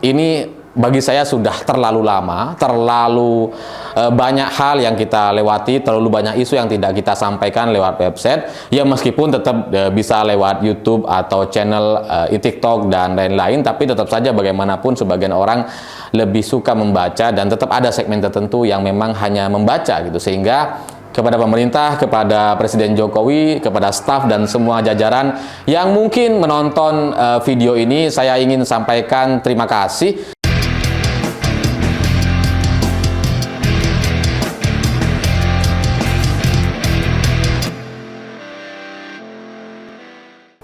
ini bagi saya sudah terlalu lama, terlalu banyak hal yang kita lewati, terlalu banyak isu yang tidak kita sampaikan lewat website. Ya meskipun tetap bisa lewat YouTube atau channel TikTok dan lain-lain, tapi tetap saja bagaimanapun sebagian orang lebih suka membaca dan tetap ada segmen tertentu yang memang hanya membaca gitu. Sehingga kepada pemerintah, kepada Presiden Jokowi, kepada staf dan semua jajaran yang mungkin menonton video ini, saya ingin sampaikan terima kasih.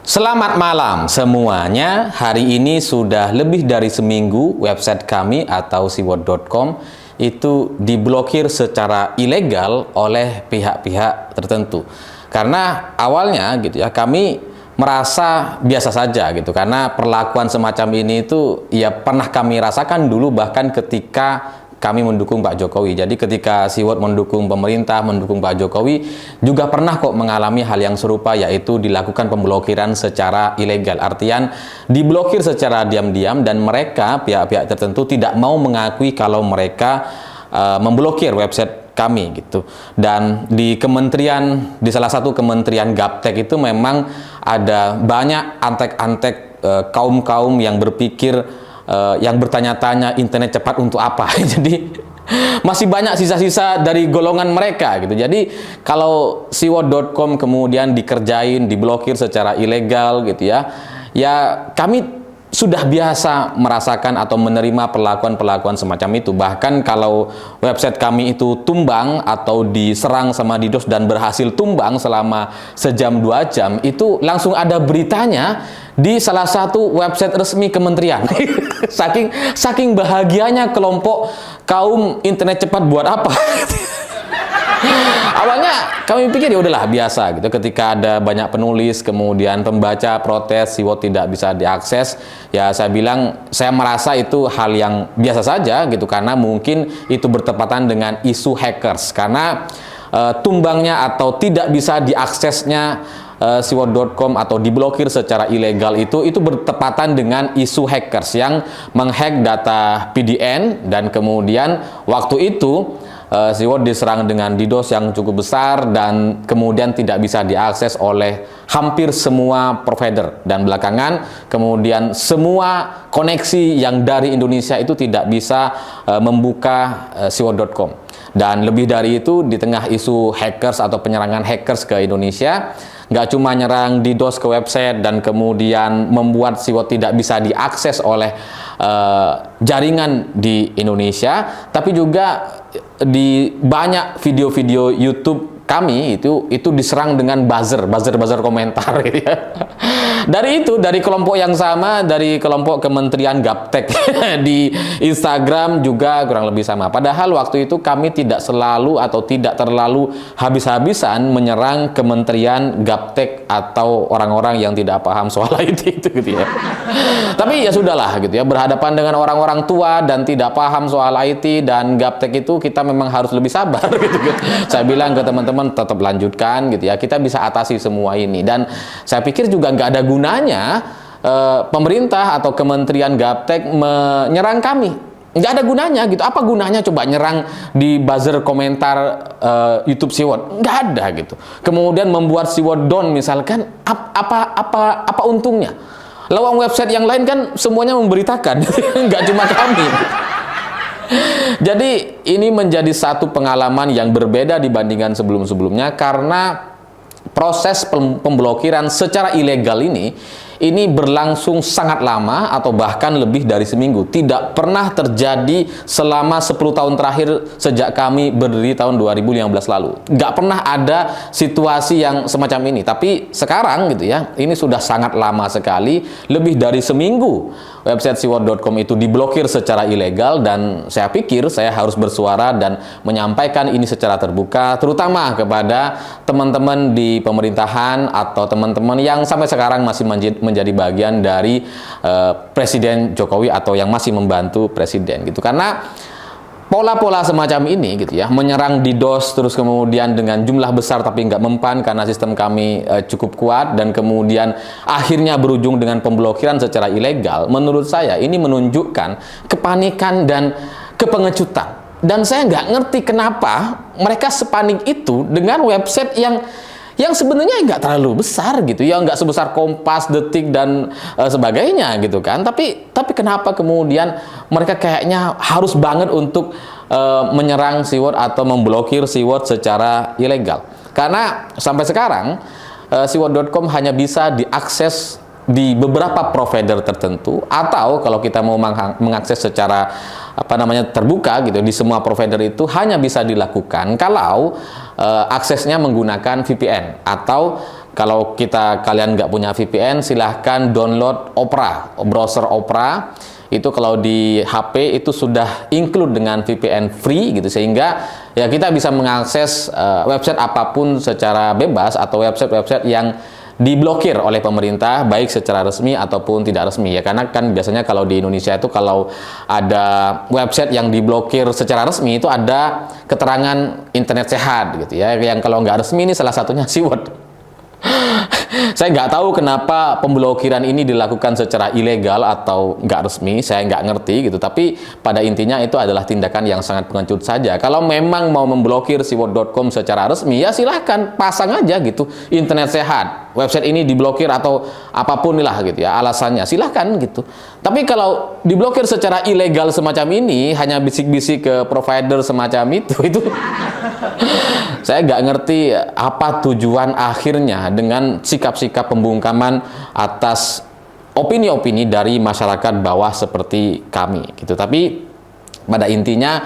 Selamat malam semuanya. Hari ini sudah lebih dari seminggu website kami atau siwot.com itu diblokir secara ilegal oleh pihak-pihak tertentu. Karena awalnya gitu ya, kami merasa biasa saja gitu, karena perlakuan semacam ini itu ya pernah kami rasakan dulu bahkan ketika kami mendukung Pak Jokowi. Jadi ketika Siwot mendukung pemerintah, mendukung Pak Jokowi, juga pernah kok mengalami hal yang serupa, yaitu dilakukan pemblokiran secara ilegal. Artian diblokir secara diam-diam dan mereka, pihak-pihak tertentu tidak mau mengakui kalau mereka memblokir website kami gitu. Dan di kementerian, di salah satu kementerian Gaptek itu memang ada banyak antek-antek kaum-kaum yang berpikir, yang bertanya-tanya internet cepat untuk apa. Jadi masih banyak sisa-sisa dari golongan mereka gitu. Jadi kalau siwot.com kemudian dikerjain, diblokir secara ilegal gitu ya, ya kami sudah biasa merasakan atau menerima perlakuan-perlakuan semacam itu. Bahkan kalau website kami itu tumbang atau diserang sama DDoS dan berhasil tumbang selama sejam 2 jam, itu langsung ada beritanya di salah satu website resmi kementerian. saking bahagianya kelompok kaum internet cepat buat apa. Awalnya kami pikir ya udahlah biasa gitu, ketika ada banyak penulis kemudian pembaca protes Siwot tidak bisa diakses, ya saya bilang saya merasa itu hal yang biasa saja gitu, karena mungkin itu bertepatan dengan isu hackers, karena tumbangnya atau tidak bisa diaksesnya siwot.com atau diblokir secara ilegal itu bertepatan dengan isu hackers yang menghack data PDN, dan kemudian waktu itu Siwot diserang dengan DDoS yang cukup besar dan kemudian tidak bisa diakses oleh hampir semua provider, dan belakangan kemudian semua koneksi yang dari Indonesia itu tidak bisa membuka siwot.com. Dan lebih dari itu, di tengah isu hackers atau penyerangan hackers ke Indonesia, nggak cuma nyerang DDoS ke website dan kemudian membuat Siwot tidak bisa diakses oleh jaringan di Indonesia, tapi juga di banyak video-video YouTube kami itu diserang dengan buzzer komentar gitu ya. Dari kelompok yang sama, dari kelompok Kementerian Gaptek di Instagram juga kurang lebih sama. Padahal waktu itu kami tidak selalu atau tidak terlalu habis-habisan menyerang Kementerian Gaptek atau orang-orang yang tidak paham soal IT itu gitu ya. Tapi ya sudahlah gitu ya, berhadapan dengan orang-orang tua dan tidak paham soal IT dan Gaptek itu kita memang harus lebih sabar gitu. Saya bilang ke teman-teman, tetap lanjutkan gitu ya, kita bisa atasi semua ini. Dan saya pikir juga nggak ada gunanya pemerintah atau Kementerian Gaptek menyerang kami, nggak ada gunanya gitu. Apa gunanya coba nyerang di buzzer komentar YouTube Siwot? Nggak ada gitu. Kemudian membuat Siwot down misalkan, apa untungnya? Lawang website yang lain kan semuanya memberitakan, nggak cuma kami. Jadi ini menjadi satu pengalaman yang berbeda dibandingkan sebelum-sebelumnya, karena proses pemblokiran secara ilegal ini berlangsung sangat lama atau bahkan lebih dari seminggu. Tidak pernah terjadi selama 10 tahun terakhir sejak kami berdiri tahun 2015 lalu. Nggak pernah ada situasi yang semacam ini. Tapi sekarang gitu ya, ini sudah sangat lama sekali, lebih dari seminggu website siwot.com itu diblokir secara ilegal, dan saya pikir saya harus bersuara dan menyampaikan ini secara terbuka, terutama kepada teman-teman di pemerintahan atau teman-teman yang sampai sekarang masih menjadi bagian dari Presiden Jokowi atau yang masih membantu Presiden gitu. Karena pola-pola semacam ini gitu ya, menyerang DDoS terus kemudian dengan jumlah besar tapi nggak mempan karena sistem kami cukup kuat, dan kemudian akhirnya berujung dengan pemblokiran secara ilegal, menurut saya ini menunjukkan kepanikan dan kepengecutan. Dan saya nggak ngerti kenapa mereka sepanik itu dengan website yang sebenarnya nggak terlalu besar gitu ya, nggak sebesar Kompas, Detik dan sebagainya gitu kan, tapi kenapa kemudian mereka kayaknya harus banget untuk menyerang Siwot atau memblokir Siwot secara ilegal. Karena sampai sekarang Siwot.com hanya bisa diakses di beberapa provider tertentu, atau kalau kita mau mengakses secara terbuka gitu di semua provider, itu hanya bisa dilakukan kalau aksesnya menggunakan VPN. Atau kalau kalian nggak punya VPN, silahkan download Opera, browser Opera. Itu kalau di HP itu sudah include dengan VPN free gitu, sehingga ya kita bisa mengakses website apapun secara bebas, atau website-website yang diblokir oleh pemerintah baik secara resmi ataupun tidak resmi ya. Karena kan biasanya kalau di Indonesia itu kalau ada website yang diblokir secara resmi itu ada keterangan internet sehat gitu ya. Yang kalau nggak resmi ini salah satunya Siwot. Saya nggak tahu kenapa pemblokiran ini dilakukan secara ilegal atau nggak resmi, saya nggak ngerti gitu. Tapi pada intinya itu adalah tindakan yang sangat pengecut saja. Kalau memang mau memblokir Siwot.com secara resmi, ya silahkan pasang aja gitu internet sehat, website ini diblokir atau apapun lah gitu ya alasannya, silahkan gitu. Tapi kalau diblokir secara ilegal semacam ini, hanya bisik-bisik ke provider semacam itu saya nggak ngerti apa tujuan akhirnya dengan sikap-sikap pembungkaman atas opini-opini dari masyarakat bawah seperti kami gitu. Tapi pada intinya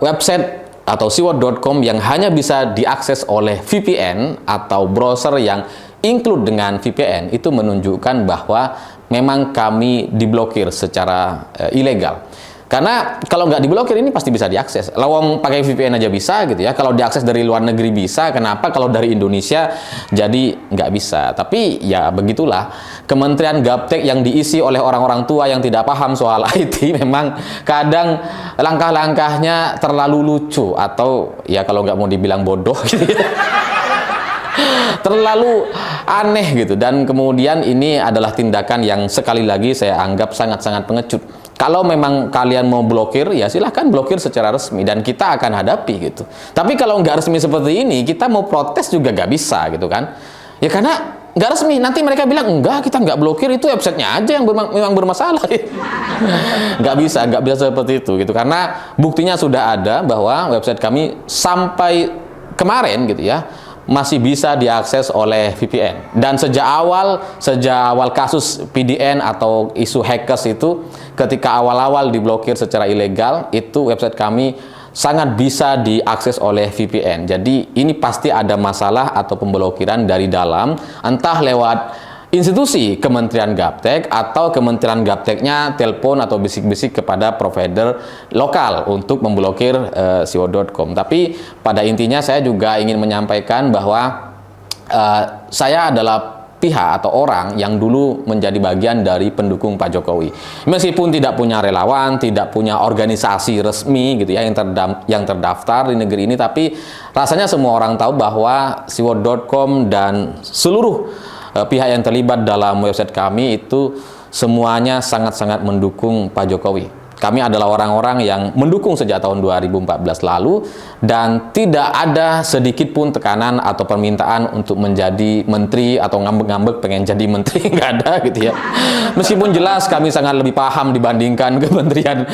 website atau Siwot.com yang hanya bisa diakses oleh VPN atau browser yang include dengan VPN itu menunjukkan bahwa memang kami diblokir secara ilegal. Karena kalau nggak diblokir ini pasti bisa diakses. Lawang pakai VPN aja bisa gitu ya. Kalau diakses dari luar negeri bisa, kenapa kalau dari Indonesia jadi nggak bisa? Tapi ya begitulah. Kementerian Gaptek yang diisi oleh orang-orang tua yang tidak paham soal IT memang kadang langkah-langkahnya terlalu lucu, atau ya kalau nggak mau dibilang bodoh gitu ya. Terlalu aneh gitu. Dan kemudian ini adalah tindakan yang sekali lagi saya anggap sangat-sangat pengecut. Kalau memang kalian mau blokir, ya silahkan blokir secara resmi dan kita akan hadapi gitu. Tapi kalau nggak resmi seperti ini, kita mau protes juga nggak bisa gitu kan. Ya karena nggak resmi, nanti mereka bilang enggak, kita nggak blokir, itu websitenya aja yang memang bermasalah. Nggak bisa seperti itu gitu. Karena buktinya sudah ada bahwa website kami sampai kemarin gitu ya masih bisa diakses oleh VPN. Dan sejak awal kasus PDN atau isu hackers itu, ketika awal-awal diblokir secara ilegal, itu website kami sangat bisa diakses oleh VPN. Jadi ini pasti ada masalah atau pemblokiran dari dalam, entah lewat institusi Kementerian Gaptek atau Kementerian Gapteknya telepon atau bisik-bisik kepada provider lokal untuk memblokir Siwot.com. Tapi pada intinya saya juga ingin menyampaikan bahwa saya adalah pihak atau orang yang dulu menjadi bagian dari pendukung Pak Jokowi. Meskipun tidak punya relawan, tidak punya organisasi resmi gitu ya yang terdaftar di negeri ini, tapi rasanya semua orang tahu bahwa Siwot.com dan seluruh pihak yang terlibat dalam website kami itu semuanya sangat-sangat mendukung Pak Jokowi. Kami adalah orang-orang yang mendukung sejak tahun 2014 lalu, dan tidak ada sedikit pun tekanan atau permintaan untuk menjadi menteri atau ngambek-ngambek pengen jadi menteri, nggak ada gitu ya. Meskipun jelas kami sangat lebih paham dibandingkan kementerian,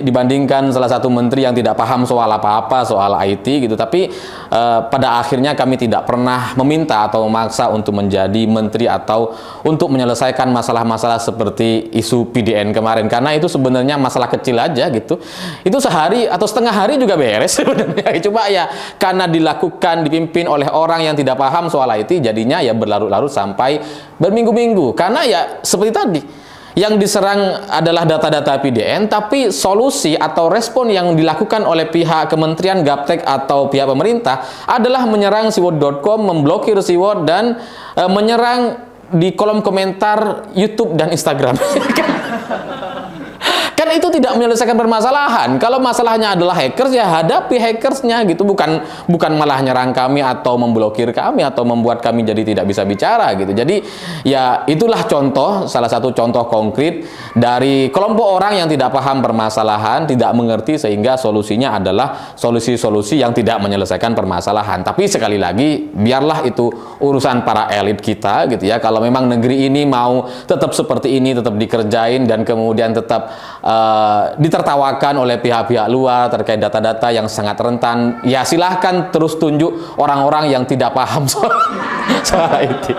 dibandingkan salah satu menteri yang tidak paham soal apa-apa, soal IT gitu. Tapi pada akhirnya kami tidak pernah meminta atau memaksa untuk menjadi menteri atau untuk menyelesaikan masalah-masalah seperti isu PDN kemarin, karena itu sebenarnya masalah kecil aja gitu. Itu sehari atau setengah hari juga beres sebenarnya. Coba ya karena dipimpin oleh orang yang tidak paham soal IT, jadinya ya berlarut-larut sampai berminggu-minggu. Karena ya seperti tadi, yang diserang adalah data-data PDN, tapi solusi atau respon yang dilakukan oleh pihak Kementerian Gaptek atau pihak pemerintah adalah menyerang Siwot.com, memblokir Siwot, dan menyerang di kolom komentar YouTube dan Instagram. kan itu tidak menyelesaikan permasalahan. Kalau masalahnya adalah hackers, ya hadapi hackersnya gitu, bukan malah nyerang kami atau memblokir kami atau membuat kami jadi tidak bisa bicara gitu. Jadi ya itulah contoh, salah satu contoh konkret dari kelompok orang yang tidak paham permasalahan, tidak mengerti, sehingga solusinya adalah solusi-solusi yang tidak menyelesaikan permasalahan. Tapi sekali lagi, biarlah itu urusan para elit kita gitu ya. Kalau memang negeri ini mau tetap seperti ini, tetap dikerjain dan kemudian tetap ditertawakan oleh pihak-pihak luar terkait data-data yang sangat rentan, ya silahkan terus tunjuk orang-orang yang tidak paham soal itu.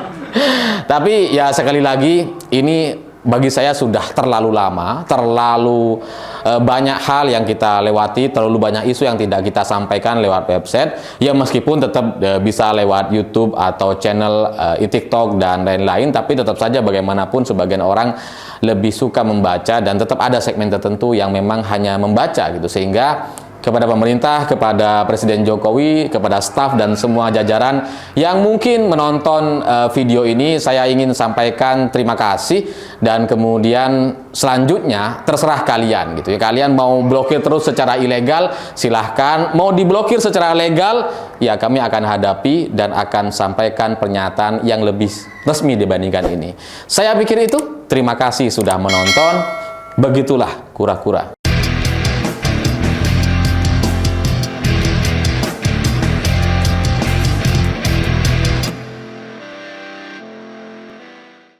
Tapi ya sekali lagi, ini bagi saya sudah terlalu lama, terlalu banyak hal yang kita lewati, terlalu banyak isu yang tidak kita sampaikan lewat website. Ya meskipun tetap bisa lewat YouTube atau channel TikTok dan lain-lain, tapi tetap saja bagaimanapun sebagian orang lebih suka membaca dan tetap ada segmen tertentu yang memang hanya membaca gitu. Sehingga kepada pemerintah, kepada Presiden Jokowi, kepada staf dan semua jajaran yang mungkin menonton video ini, saya ingin sampaikan terima kasih. Dan kemudian selanjutnya terserah kalian gitu ya. Kalian mau blokir terus secara ilegal, silahkan. Mau diblokir secara legal, ya kami akan hadapi dan akan sampaikan pernyataan yang lebih resmi dibandingkan ini. Saya pikir itu. Terima kasih sudah menonton. Begitulah kura-kura.